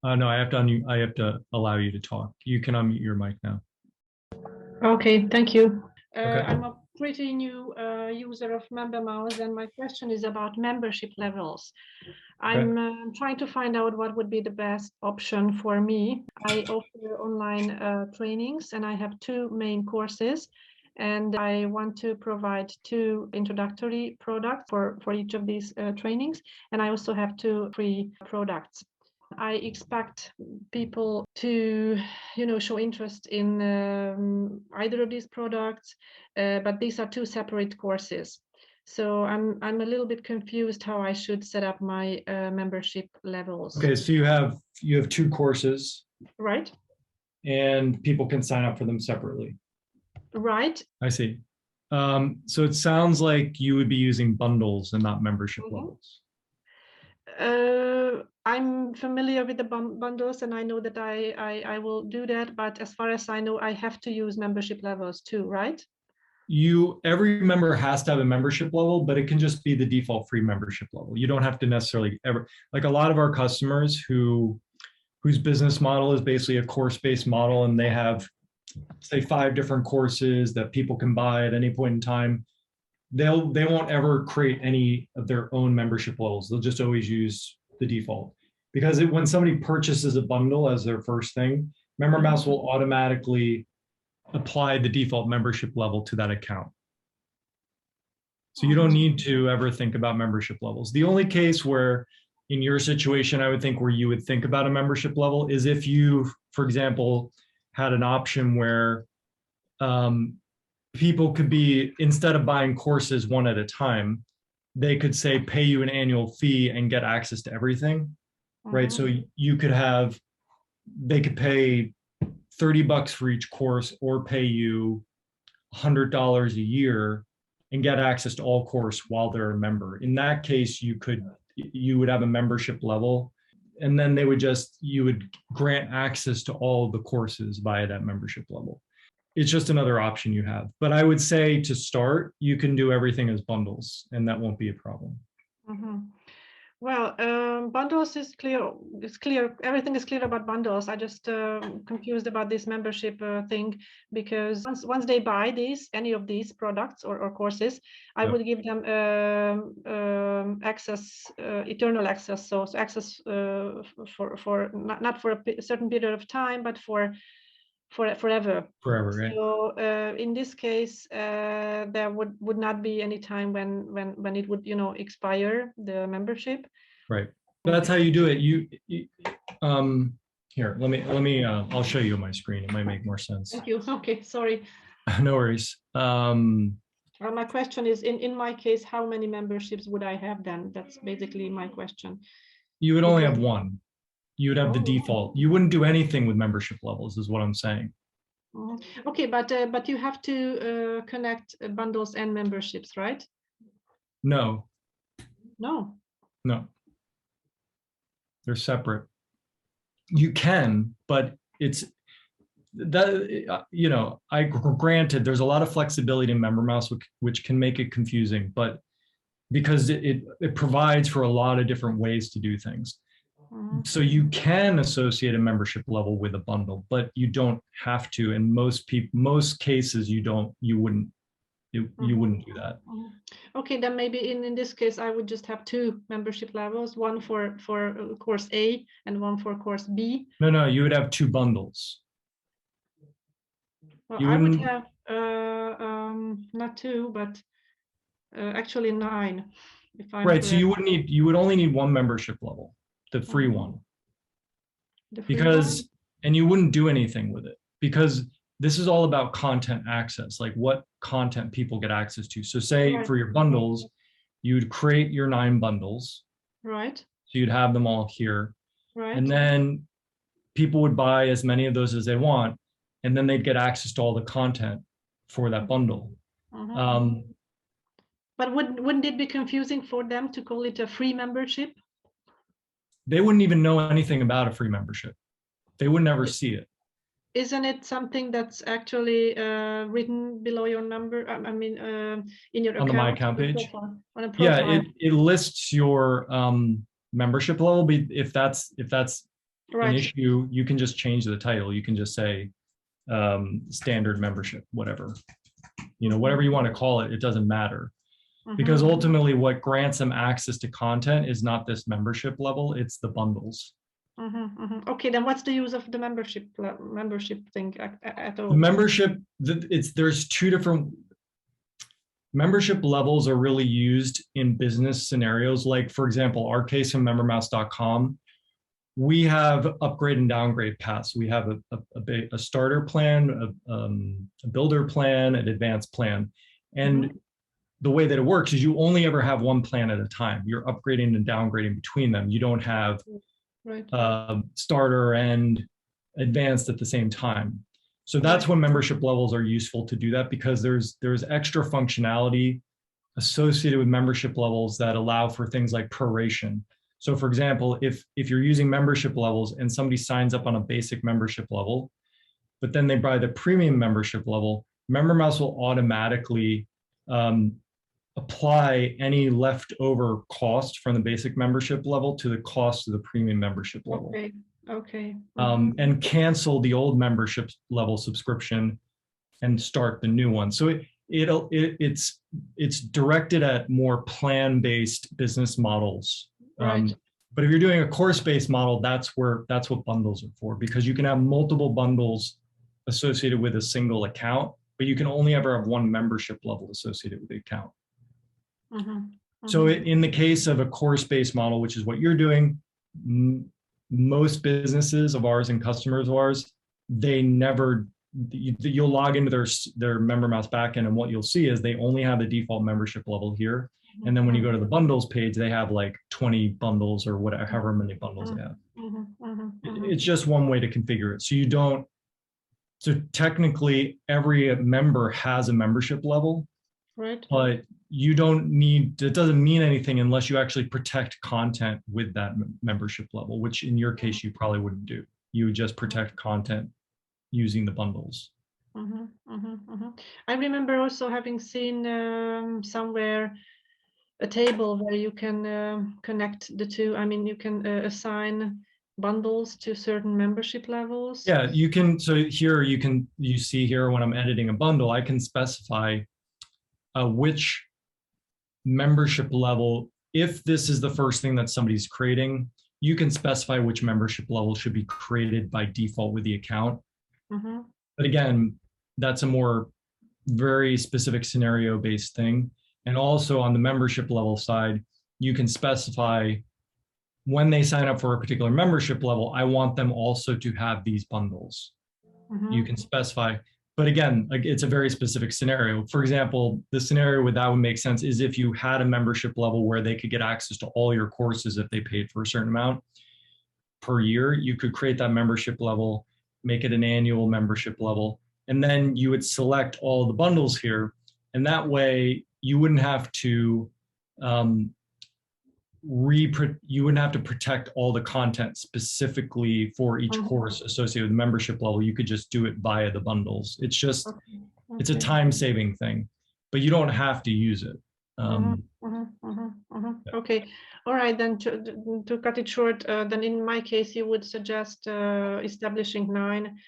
No, I have to I have to allow you to talk. You can unmute your mic now. Okay, thank you. Okay. I'm a pretty new user of MemberMouse, and my question is about membership levels. I'm trying to find out what would be the best option for me. I offer online trainings, and I have two main courses, and I want to provide two introductory products for each of these trainings, and I also have two free products. I expect people to, show interest in either of these products, but these are two separate courses. So I'm a little bit confused how I should set up my membership levels. Okay, so you have two courses, right? And people can sign up for them separately. Right. I see. So it sounds like you would be using bundles and not membership levels. I'm familiar with the bundles, and I know that I will do that. But as far as I know, I have to use membership levels too, right? Every member has to have a membership level, but it can just be the default free membership level. You don't have to necessarily ever, like a lot of our customers whose business model is basically a course-based model, and they have, say, 5 different courses that people can buy at any point in time. They won't ever create any of their own membership levels. They'll just always use the default, because when somebody purchases a bundle as their first thing, MemberMouse will automatically apply the default membership level to that account. So you don't need to ever think about membership levels. The only case where, in your situation, I would think where you would think about a membership level is if you, for example, had an option where people could be, instead of buying courses one at a time, they could say pay you an annual fee and get access to everything, right? So you could have, they could pay $30 for each course, or pay you $100 a year and get access to all course while they're a member. In that case, you would have a membership level, and then you would grant access to all the courses via that membership level. It's just another option you have. But I would say to start, you can do everything as bundles, and that won't be a problem. Well, bundles is clear. It's clear. Everything is clear about bundles. I just confused about this membership thing, because once they buy any of these products or courses, I would give them access, eternal access. So access for not for a certain period of time, but for forever. Forever, right? So in this case, there would not be any time when it would expire, the membership. Right. That's how you do it. Here, let me I'll show you on my screen. It might make more sense. Thank you. Okay, sorry. No worries. My question is, in my case, how many memberships would I have then? That's basically my question. You would only have one. You would have the default. You wouldn't do anything with membership levels, is what I'm saying. Okay, but you have to connect bundles and memberships, right? No. No. They're separate. You can, but it's that, granted, there's a lot of flexibility in MemberMouse, which can make it confusing, but because it provides for a lot of different ways to do things. So you can associate a membership level with a bundle, but you don't have to. In most cases, you wouldn't do that. Okay, then maybe in this case, I would just have two membership levels, one for course A and one for course B. No, you would have two bundles. Well, I would have not two, but actually 9. If I'm right. correct. So you would only need one membership level, the free one. The free because one? And you wouldn't do anything with it, because this is all about content access, like what content people get access to. So say for your bundles, you'd create your 9 bundles. Right. So you'd have them all here. Right. And then people would buy as many of those as they want, and then they'd get access to all the content for that bundle. But wouldn't it be confusing for them to call it a free membership? They wouldn't even know anything about a free membership. They would never see it. Isn't it something that's actually written below your number? In your account, on the My Account page. On a profile. Yeah, it lists your membership level. But if that's an Right. issue, you can just change the title. You can just say standard membership, whatever, whatever you want to call it, it doesn't matter. Because ultimately what grants them access to content is not this membership level, it's the bundles. Okay, then what's the use of the membership thing at all? The membership, there's two different membership levels are really used in business scenarios. Like, for example, our case in membermouse.com, we have upgrade and downgrade paths. We have a starter plan, a builder plan, an advanced plan. And the way that it works is you only ever have one plan at a time. You're upgrading and downgrading between them. You don't have starter and advanced at the same time. So that's when membership levels are useful to do that, because there's extra functionality associated with membership levels that allow for things like proration. So for example, if you're using membership levels and somebody signs up on a basic membership level, but then they buy the premium membership level, MemberMouse will automatically apply any leftover cost from the basic membership level to the cost of the premium membership level. Okay. And cancel the old membership level subscription and start the new one. So it's directed at more plan-based business models. Right. But if you're doing a course-based model, that's what bundles are for, because you can have multiple bundles associated with a single account, but you can only ever have one membership level associated with the account. So in the case of a course-based model, which is what you're doing, most businesses of ours and customers of ours, you'll log into their MemberMouse backend, and what you'll see is they only have the default membership level here. And then when you go to the bundles page, they have like 20 bundles or whatever, however many bundles they have. It's just one way to configure it. So technically every member has a membership level, right? But it doesn't mean anything unless you actually protect content with that membership level, which in your case, you probably wouldn't do. You would just protect content using the bundles. I remember also having seen somewhere a table where you can connect the two. I mean, you can assign bundles to certain membership levels. Yeah, you can. So here you see here when I'm editing a bundle, I can specify which membership level, if this is the first thing that somebody's creating, you can specify which membership level should be created by default with the account. But again, that's a more very specific scenario-based thing. And also on the membership level side, you can specify when they sign up for a particular membership level, I want them also to have these bundles. You can specify, but again, like, it's a very specific scenario. For example, the scenario where that would make sense is if you had a membership level where they could get access to all your courses if they paid for a certain amount per year. You could create that membership level, make it an annual membership level, and then you would select all the bundles here. And that way you wouldn't have to protect all the content specifically for each course associated with the membership level. You could just do it via the bundles. It's just, it's a time-saving thing, but you don't have to use it. Okay, all right, then to cut it short, then in my case, you would suggest establishing 9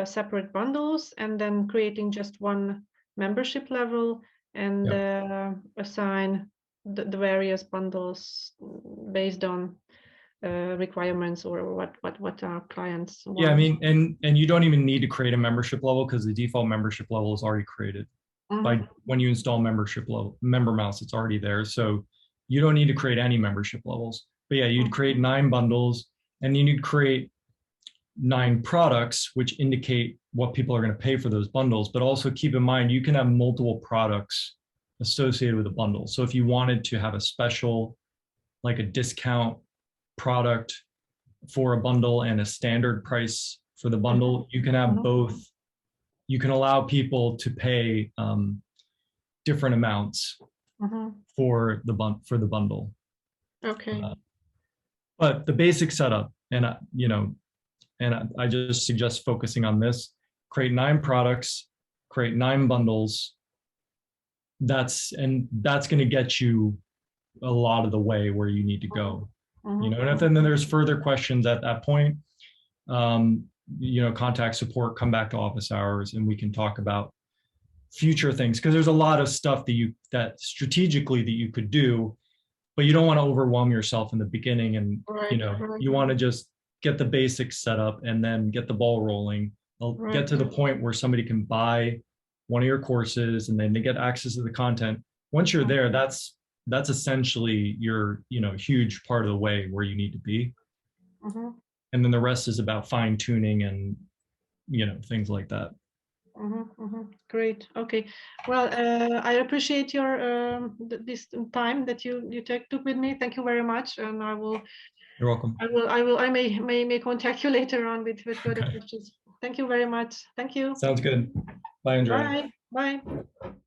separate bundles and then creating just one membership level and assign the various bundles based on requirements or what our clients want. Yeah, I mean, and you don't even need to create a membership level because the default membership level is already created. By when you install MemberMouse, it's already there. So you don't need to create any membership levels. But yeah, you'd create 9 bundles, and then you'd create 9 products, which indicate what people are going to pay for those bundles. But also keep in mind, you can have multiple products associated with a bundle. So if you wanted to have a special, like a discount product for a bundle and a standard price for the bundle, you can have both. You can allow people to pay different amounts for the bundle. Okay. But the basic setup, and I just suggest focusing on this: create 9 products, create 9 bundles. That's going to get you a lot of the way where you need to go. And if then there's further questions at that point, contact support, come back to office hours, and we can talk about future things, because there's a lot of stuff that strategically that you could do, but you don't want to overwhelm yourself in the beginning. And Right, you want to just get the basics set up and then get the ball rolling. Get to the point where somebody can buy one of your courses and then they get access to the content. Once you're there, that's essentially your huge part of the way where you need to be. And then the rest is about fine tuning and things like that. Great. Okay. Well, I appreciate your this time that you took with me. Thank you very much. And I will. You're welcome. I may contact you later on with further questions. Thank you very much. Thank you. Sounds good. Bye, Andrea. Bye. Bye.